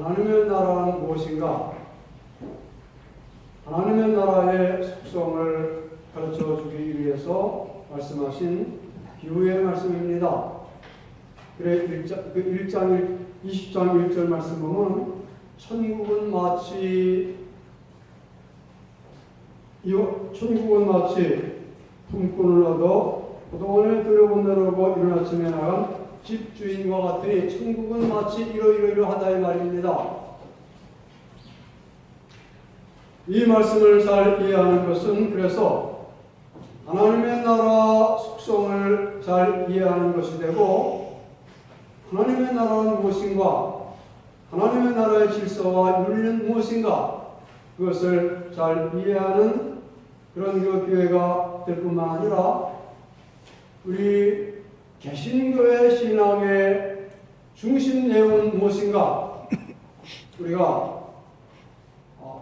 하나님의 나라는 무엇인가? 하나님의 나라의 속성을 가르쳐 주기 위해서 말씀하신 비유의 말씀입니다. 그래 1장 20장 1절 말씀 보면 천국은 마치 품꾼을 얻어 포도원에 들여보내려고 이른 아침에 나간 집주인과 같으니 천국은 마치 이러이러하다 이 말입니다. 이 말씀을 잘 이해하는 것은 그래서 하나님의 나라 속성을 잘 이해하는 것이 되고, 하나님의 나라는 무엇인가, 하나님의 나라의 질서와 윤리는 무엇인가, 그것을 잘 이해하는 그런 교회가 될 뿐만 아니라 우리 개신교의 신앙의 중심 내용은 무엇인가, 우리가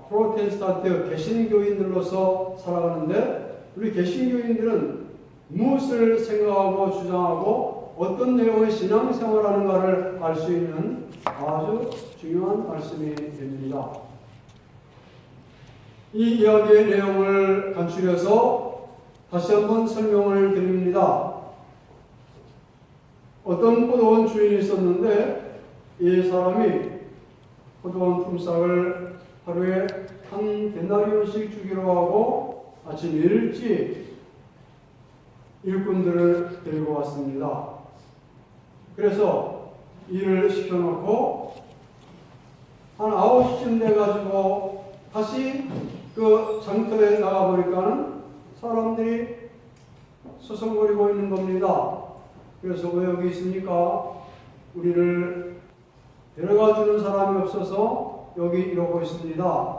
프로테스탄트 개신교인들로서 살아가는데 우리 개신교인들은 무엇을 생각하고 주장하고 어떤 내용의 신앙생활하는가를 알 수 있는 아주 중요한 말씀이 됩니다. 이 이야기의 내용을 간추려서 다시 한번 설명을 드립니다. 어떤 포도원 주인이 있었는데 이 사람이 포도원 품삯을 하루에 한 데나리온씩 주기로 하고 아침 일찍 일꾼들을 데리고 왔습니다. 그래서 일을 시켜놓고 한 9시쯤 돼가지고 다시 그 장터에 나가보니까는 사람들이 서성거리고 있는 겁니다. 그래서 왜 여기 있습니까? 우리를 데려가주는 사람이 없어서 여기 이러고 있습니다.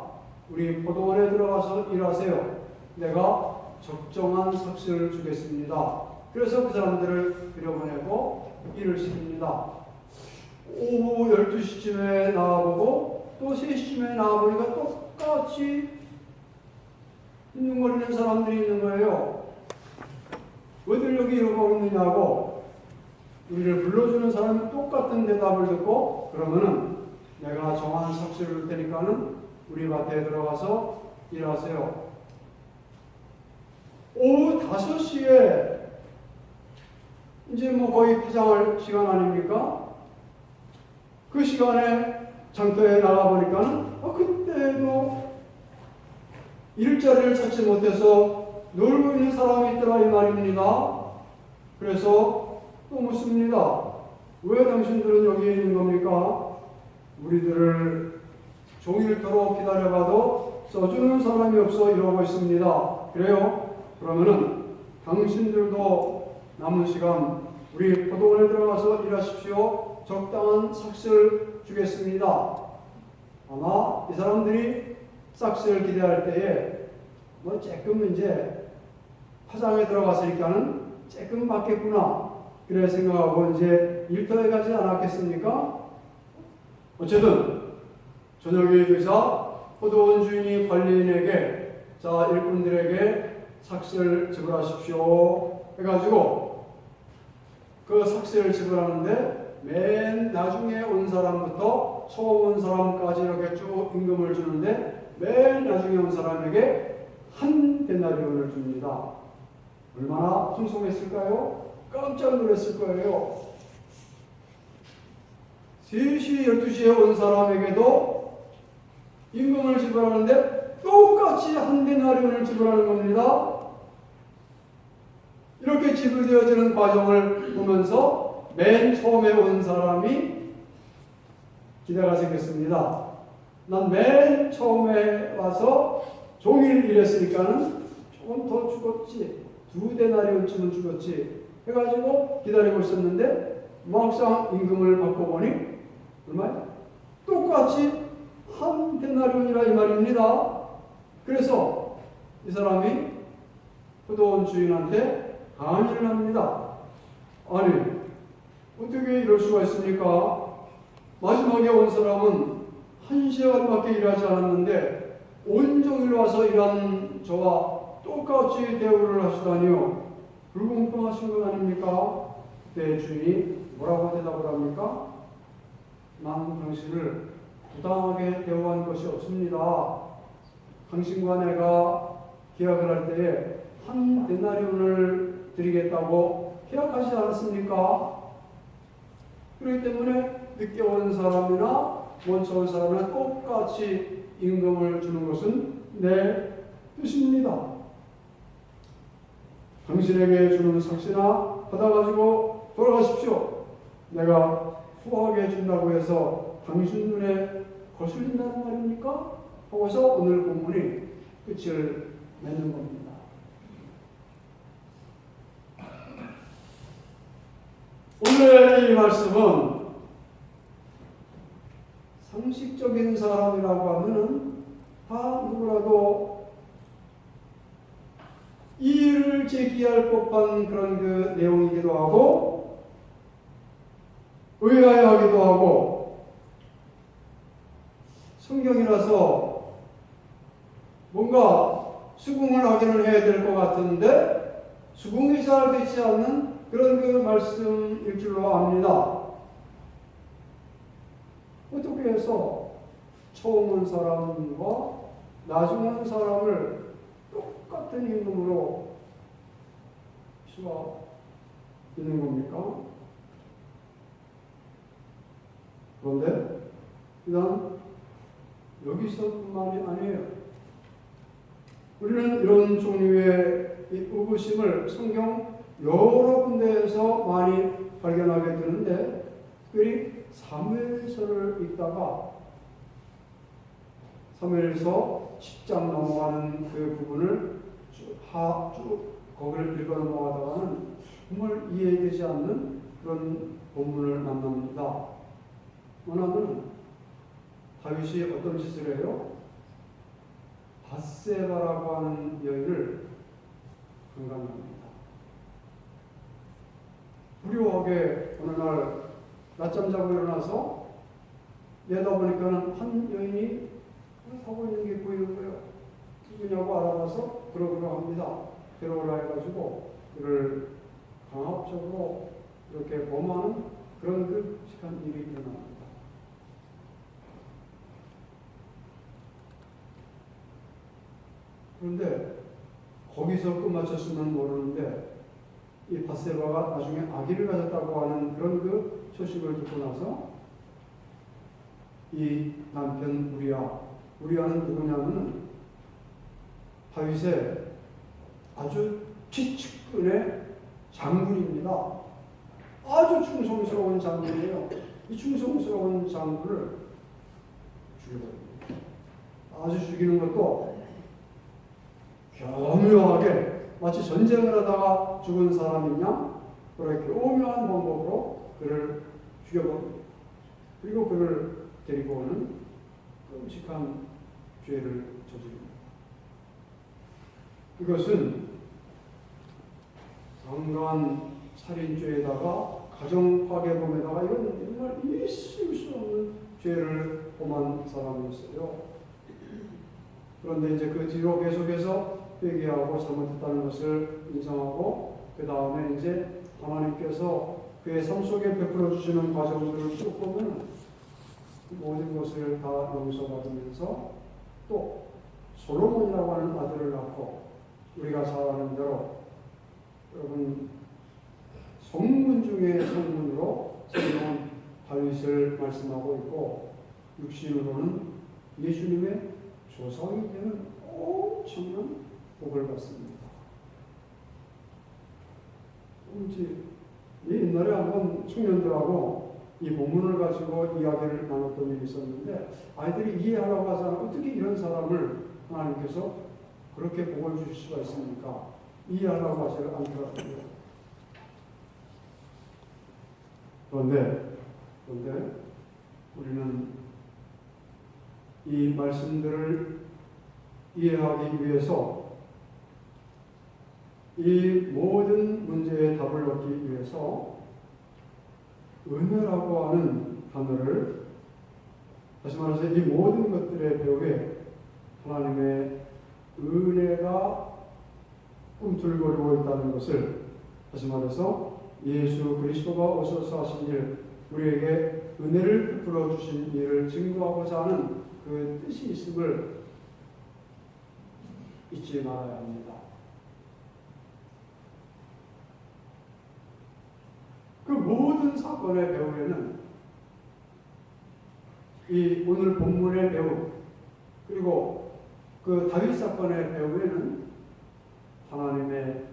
우리 포도원에 들어가서 일하세요. 내가 적정한 삭시를 주겠습니다. 그래서 그 사람들을 들여보내고 일을 시킵니다. 오후 12시쯤에 나와보고 또 3시쯤에 나와보니까 똑같이 흉흉거리는 사람들이 있는 거예요. 왜들 여기 이러고 있느냐고 우리를 불러주는 사람이 똑같은 대답을 듣고, 그러면은 내가 정한 삭시를 줄 테니까는 우리 밭에 들어가서 일하세요. 오후 5시에 이제 뭐 거의 파장할 시간 아닙니까? 그 시간에 장터에 나가보니까는 그때도 일자리를 찾지 못해서 놀고 있는 사람이 있더라 이 말입니다. 그래서 또 묻습니다. 왜 당신들은 여기 있는 겁니까? 우리들을 종일토록 기다려봐도 써주는 사람이 없어 이러고 있습니다. 그래요? 그러면은 당신들도 남은 시간 우리 포도원에 들어가서 일하십시오. 적당한 삭시를 주겠습니다. 아마 이 사람들이 삭시를 기대할 때에 뭐 조금 이제 파장에 들어갔으니까는 조금 받겠구나 그래 생각하고 이제 일터에 가지 않았겠습니까? 어쨌든 저녁에 되자 포도원 주인이 관리인에게 자 일꾼들에게 삭시를 지불하십시오 해가지고 그 삭시를 지불하는데 맨 나중에 온 사람부터 처음 온 사람까지 이렇게 쭉 임금을 주는데 맨 나중에 온 사람에게 한 데나리온을 줍니다. 얼마나 풍성했을까요? 깜짝 놀랐을 거예요. 3시, 12시에 온 사람에게도 임금을 지불하는데 똑같이 한 데나리온을 지불하는 겁니다. 이렇게 지불되어지는 과정을 보면서 맨 처음에 온 사람이 기대가 생겼습니다. 난 맨 처음에 와서 종일 일했으니까는 조금 더 죽었지, 2데나리온쯤은 죽었지 해가지고 기다리고 있었는데 막상 임금을 받고 보니 얼마야? 똑같이 한 데나리온이라 이 말입니다. 그래서 이 사람이 포도원 주인한테 항의를 합니다. 아니 어떻게 이럴 수가 있습니까? 마지막에 온 사람은 1시간밖에 일하지 않았는데 온종일 와서 일한 저와 똑같이 대우를 하시다니요. 불공평하신 것 아닙니까? 그때 주인이 뭐라고 대답을 합니까? 난 당신을 부당하게 대우한 것이 없습니다. 당신과 내가 계약을 할 때에 한 데나리온을 드리겠다고 계약하지 않았습니까? 그렇기 때문에 늦게 온 사람이나 먼저 온 사람이나 똑같이 임금을 주는 것은 내 뜻입니다. 당신에게 주는 삭시나 받아가지고 돌아가십시오. 내가 후하게 준다고 해서 당신 눈에 거슬린다는 말입니까? 하고서 오늘 본문이 끝을 맺는 겁니다. 오늘 이 말씀은 상식적인 사람이라고 하면은 다 누구라도 이의를 제기할 법한 그런 그 내용이기도 하고 의아해하기도 하고 성경이라서 뭔가 수긍을 하기는 해야 될 것 같은데 수긍이 잘 되지 않는 그런 그 말씀일 줄로 압니다. 어떻게 해서 처음 온 사람과 나중 온 사람을 똑같은 임금으로 수가 있는 겁니까? 그런데 그냥 여기서뿐만이 아니에요. 우리는 이런 종류의 의구심을 성경 여러 군데에서 많이 발견하게 되는데 특별히 사무엘서를 읽다가 사무엘서 10장 넘어가는 그 부분을 쭉 거기를 읽어 넘어가다가는 정말 이해되지 않는 그런 본문을 만납니다. 뭐냐면 다윗이 어떤 짓을 해요? 밧세바라고 하는 여인을 강간합니다. 불효하게 어느 날 낮잠 자고 일어나서 내다보니까는 한 여인이 하고 있는 게 보이는 거예요. 누구냐고 알아봐서 들어오라고 합니다. 들어오라 해가지고 그를 강압적으로 이렇게 범하는 그런 끔찍한 일이 일어납니다. 그런데 거기서 끝마쳤으면 모르는데 이 밧세바가 나중에 아기를 가졌다고 하는 그런 그 소식을 듣고 나서 이 남편 우리아는 누구냐면 다윗의 아주 최측근의 장군입니다. 아주 충성스러운 장군이에요. 이 충성스러운 장군을 죽여버립니다. 아주 죽이는 것도 교묘하게 마치 전쟁을 하다가 죽은 사람이냐 그렇게 오묘한 방법으로 그를 죽여버립니다. 그리고 그를 데리고 오는 끔찍한 죄를 저지릅니다. 이것은 강간 살인죄에다가 가정파괴범에다가 이런 정말 있을 수 없는 죄를 범한 사람이었어요. 그런데 이제 그 뒤로 계속해서 회개하고 잘못했다는 것을 인정하고 그 다음에 이제 하나님께서 그의 삶 속에 베풀어 주시는 과정들을 쭉 보면 모든 것을 다 용서받으면서 또 솔로몬이라고 하는 아들을 낳고 우리가 잘 아는 대로 여러분 성문 중에 성문으로 성경은 다윗을 말씀하고 있고 육신으로는 예수님의 조상이 되는 엄청난 복을 받습니다. 옛날에 한번 청년들하고 이 본문을 가지고 이야기를 나눴던 일이 있었는데 아이들이 이해하려고 하잖아요. 어떻게 이런 사람을 하나님께서 그렇게 복을 주실 수가 있습니까? 이해하려고 하지 않더라고요. 그런데 우리는 이 말씀들을 이해하기 위해서 이 모든 문제의 답을 얻기 위해서 은혜라고 하는 단어를 다시 말해서 이 모든 것들의 배후에 하나님의 은혜가 꿈틀거리고 있다는 것을 다시 말해서 예수 그리스도가 오셔서 하신 일 우리에게 은혜를 베풀어 주신 일을 증거하고자 하는 그 뜻이 있음을 잊지 말아야 합니다. 그 모든 사건의 배후에는 이 오늘 본문의 배후, 그리고 그 다윗 사건의 배후에는 하나님의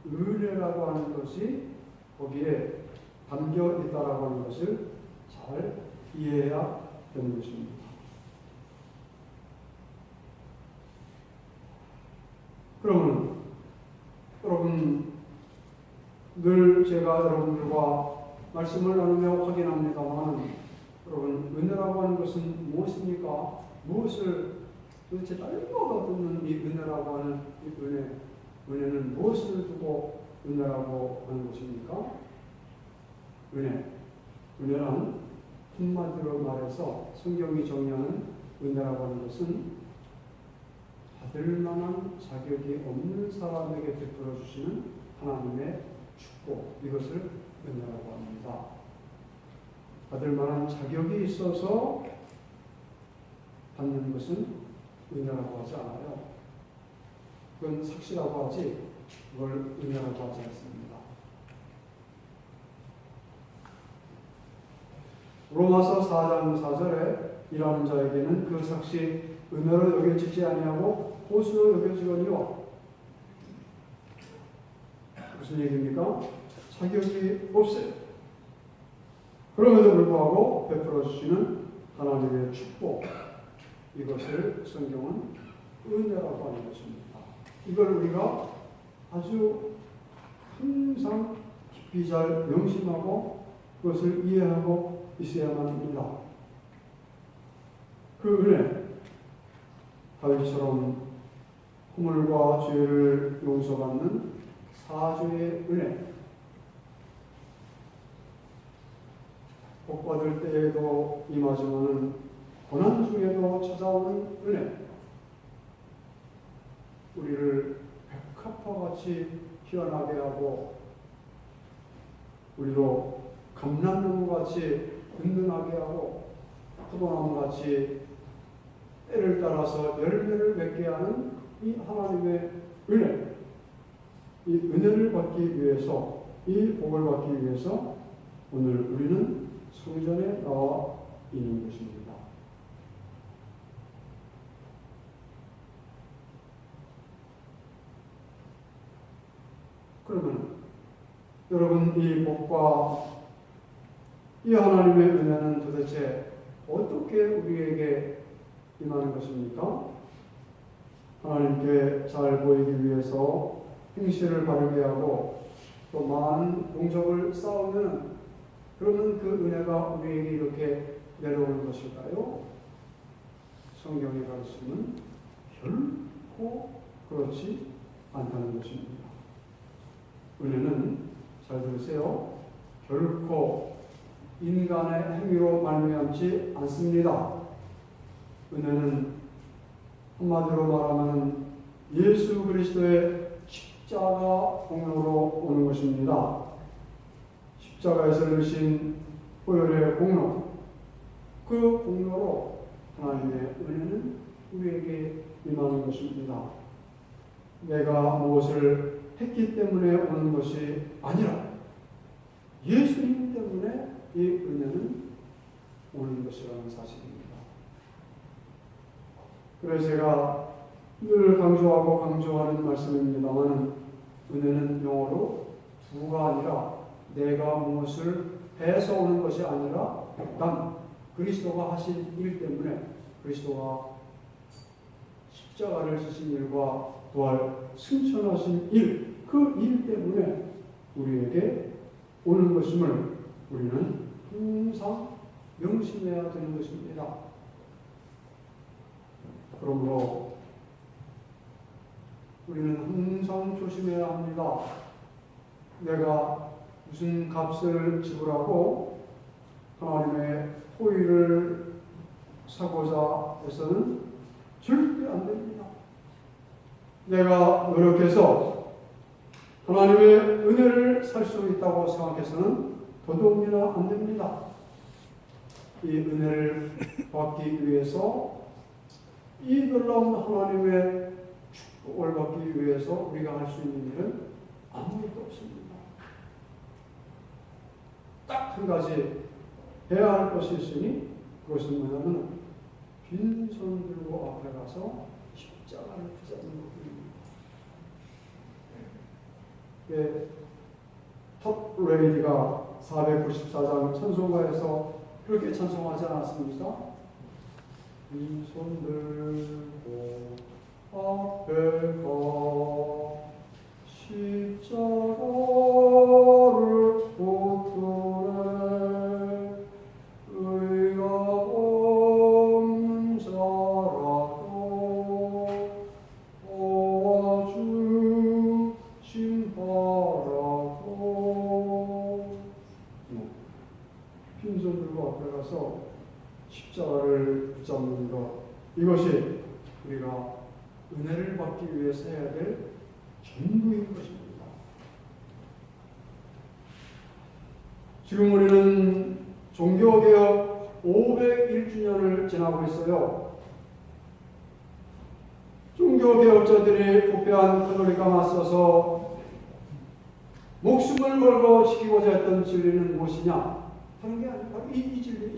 은혜라고 하는 것이 거기에 담겨 있다라고 하는 것을 잘 이해해야 되는 것입니다. 그러면 여러분, 늘 제가 여러분들과 말씀을 나누며 확인합니다만, 여러분, 은혜라고 하는 것은 무엇입니까? 무엇을 도대체 날마다 듣는 이 은혜라고 하는 이 은혜는 무엇을 두고 은혜라고 하는 것입니까? 은혜란 한마디로 말해서 성경이 정의하는 은혜라고 하는 것은 받을 만한 자격이 없는 사람에게 베풀어 주시는 하나님의 축복, 이것을 은혜라고 합니다. 받을 만한 자격이 있어서 받는 것은 은혜라고 하지 않아요. 그건 삭시라고 하지, 그걸 은혜라고 하지 않습니다. 로마서 4장 4절에 일하는 자에게는 그 삭시 은혜로 여겨지지 아니하고 보수로 여겨지거니와. 무슨 얘기입니까? 자격이 없어요. 그럼에도 불구하고 베풀어 주시는 하나님의 축복, 이것을 성경은 은혜라고 하는 것입니다. 이걸 우리가 아주 항상 깊이 잘 명심하고 그것을 이해하고 있어야만 합니다. 그 은혜, 다윗처럼 허물과 죄를 용서받는 사죄의 은혜, 복받을 때에도 임하지만은 고난 중에도 찾아오는 은혜, 우리를 백합화같이 피어나게 하고 우리로 감람나무같이 든든하게 하고 포도나무같이 때를 따라서 열매를 맺게 하는 이 하나님의 은혜, 이 은혜를 받기 위해서, 이 복을 받기 위해서 오늘 우리는 성전에 나와 있는 것입니다. 그러면 여러분, 이 복과 이 하나님의 은혜는 도대체 어떻게 우리에게 임하는 것입니까? 하나님께 잘 보이기 위해서 행실을 바르게 하고 또 많은 공적을 쌓으면 그러면 그 은혜가 우리에게 이렇게 내려오는 것일까요? 성경의 가르침은 결코 그렇지 않다는 것입니다. 은혜는, 잘 들으세요, 결코 인간의 행위로 말미암지 않습니다. 은혜는 한마디로 말하면 예수 그리스도의 십자가 공로로 오는 것입니다. 십자가에서 이루신 보혈의 공로, 그 공로로 하나님의 은혜는 우리에게 임하는 것입니다. 내가 무엇을 했기 때문에 오는 것이 아니라 예수님 때문에 이 은혜는 오는 것이라는 사실입니다. 그래서 제가 늘 강조하고 강조하는 말씀입니다만, 은혜는 영어로 두가 아니라 내가 무엇을 해서 오는 것이 아니라 난 그리스도가 하신 일 때문에, 그리스도가 십자가를 지신 일과 부활 승천하신 일, 그 일 때문에 우리에게 오는 것임을 우리는 항상 명심해야 되는 것입니다. 그러므로 우리는 항상 조심해야 합니다. 내가 무슨 값을 지불하고 하나님의 호의를 사고자 해서는 절대 안 됩니다. 내가 노력해서 하나님의 은혜를 살 수 있다고 생각해서는 도둑이나 안 됩니다. 이 은혜를 받기 위해서 이 놀라운 하나님의 축복을 받기 위해서 우리가 할 수 있는 일은 아무것도 없습니다. 딱 한 가지 해야 할 것이 있으니 그것은 뭐냐면 빈손 들고 앞에 가서 십자가를 붙잡는 것입니다. 톱 레이디가 494장 찬송가에서 그렇게 찬송하지 않았습니까? 빈손 들고 앞에 가 십자가를 붙들래 의가 없는 자라도 도와주신 바라고 빈손 들고 앞에 가서 십자가를 붙잡는 것, 이것이 우리가 은혜를 받기 위해서 해야 될 전부인 것입니다. 지금 우리는 종교개혁 501주년을 지나고 있어요. 종교개혁자들이 부패한 카톨릭과 맞서서 목숨을 걸고 지키고자 했던 진리는 무엇이냐? 다른 게 아니라 이 진리.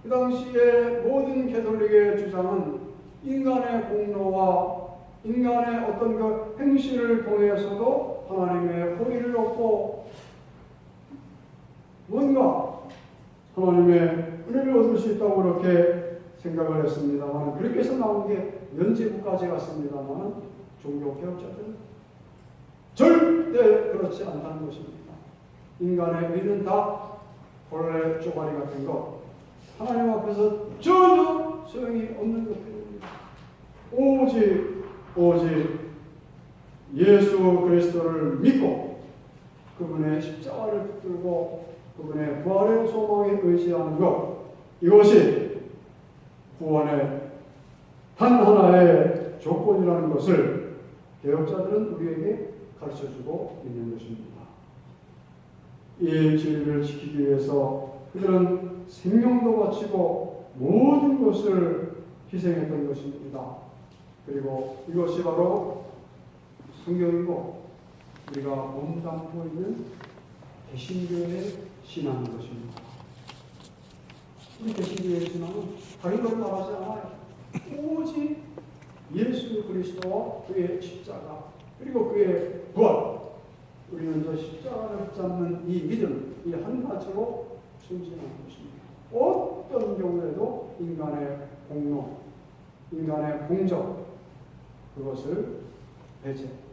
그 당시에 모든 캐톨릭의 주장은 인간의 공로와 인간의 어떤 그 행실을 통해서도 하나님의 호의를 얻고 뭔가 하나님의 은혜를 얻을 수 있다고 그렇게 생각을 했습니다만, 그렇게 해서 나온 게 면제부까지 갔습니다만, 종교개혁자들은 절대 그렇지 않다는 것입니다. 인간의 의는 다 벌레 쪼가리 같은 것, 하나님 앞에서 전혀 소용이 없는 것들입니다. 오직 예수 그리스도를 믿고 그분의 십자가를 붙들고 그분의 부활의 소망에 의지하는 것, 이것이 구원의 단 하나의 조건이라는 것을 개혁자들은 우리에게 가르쳐주고 있는 것입니다. 이 진리를 지키기 위해서 그들은 생명도 바치고 모든 것을 희생했던 것입니다. 그리고 이것이 바로 성경이고 우리가 몸담고 있는 개신교의 신앙인 것입니다. 이 개신교의 신앙은 다른 걸 말하지 않아요. 오직 예수 그리스도와 그의 십자가, 그리고 그의 부활, 우리는 저 십자가를 붙잡는 이 믿음, 이 한 가지로 순진한 것입니다. 어떤 경우에도 인간의 공로, 인간의 공적, 그것을 배제합니다.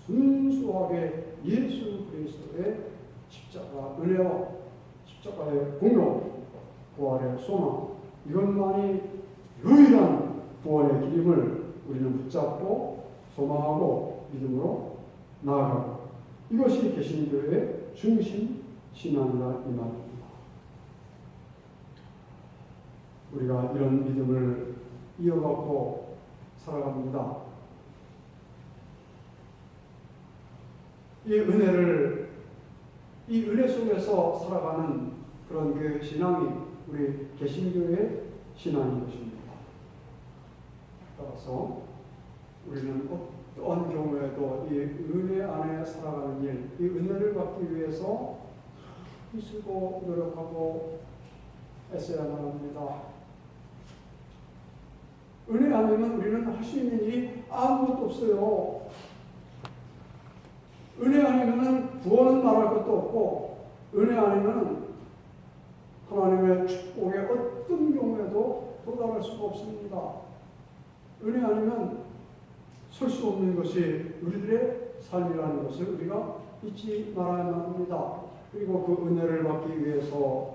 순수하게 예수 그리스도의 십자가 은혜와 십자가의 공로, 부활의 소망, 이것만이 유일한 구원의 길임을 우리는 붙잡고 소망하고 믿음으로 나아가고, 이것이 개신교의 중심 신앙이다 이 말입니다. 우리가 이런 믿음을 이어갖고 살아갑니다. 이 은혜 속에서 살아가는 그런 그 신앙이 우리 개신교의 신앙인 것입니다. 따라서 우리는 어떠한 경우에도 이 은혜 안에 살아가는 일, 이 은혜를 받기 위해서 힘쓰고 노력하고 애써야만 합니다. 은혜 아니면 우리는 할 수 있는 일이 아무것도 없어요. 은혜 아니면 구원은 말할 것도 없고, 은혜 아니면 하나님의 축복에 어떤 경우에도 도달할 수가 없습니다. 은혜 아니면 설 수 없는 것이 우리들의 삶이라는 것을 우리가 잊지 말아야만 합니다. 그리고 그 은혜를 받기 위해서,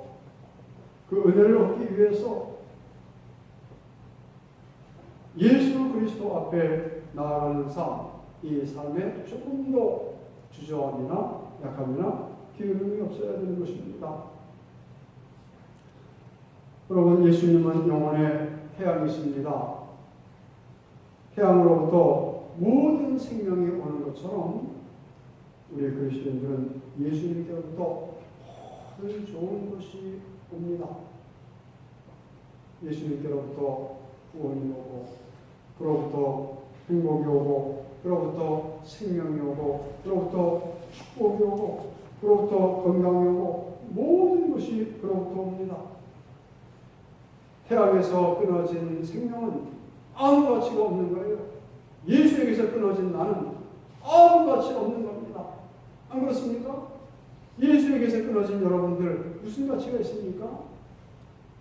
예수 그리스도 앞에 나아가는 삶, 이 삶에 조금도 주저함이나 약함이나 게으름이 없어야 되는 것입니다. 여러분, 예수님은 영혼의 태양이십니다. 태양으로부터 모든 생명이 오는 것처럼 우리 그리스도인들은 예수님께로부터 늘 좋은 것이 옵니다. 예수님께로부터 구원이 오고, 그로부터 행복이 오고, 그로부터 생명이 오고, 그로부터 축복이 오고, 그로부터 건강이 오고, 모든 것이 그로부터 옵니다. 태양에서 끊어진 생명은 아무 가치가 없는 거예요. 예수에게서 끊어진 나는 아무 가치 없는 겁니다. 안 그렇습니까? 예수에게서 끊어진 여러분들 무슨 가치가 있습니까?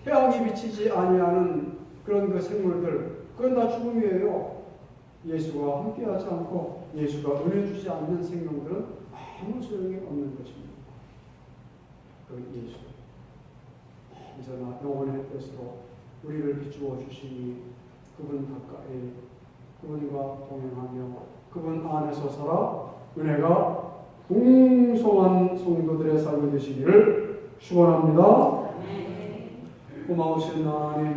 태양이 비치지 아니하는 그런 그 생물들, 그건 다 죽음이에요. 예수와 함께하지 않고 예수가 은혜 주지 않는 생명들은 아무 소용이 없는 것입니다. 그 예수, 이제나 영원의 뜻으로 우리를 비추어 주시니 그분 가까이, 그분과 동행하며 그분 안에서 살아 은혜가 풍성한 성도들의 삶이 되시기를 축원합니다. 고마우신 하나님,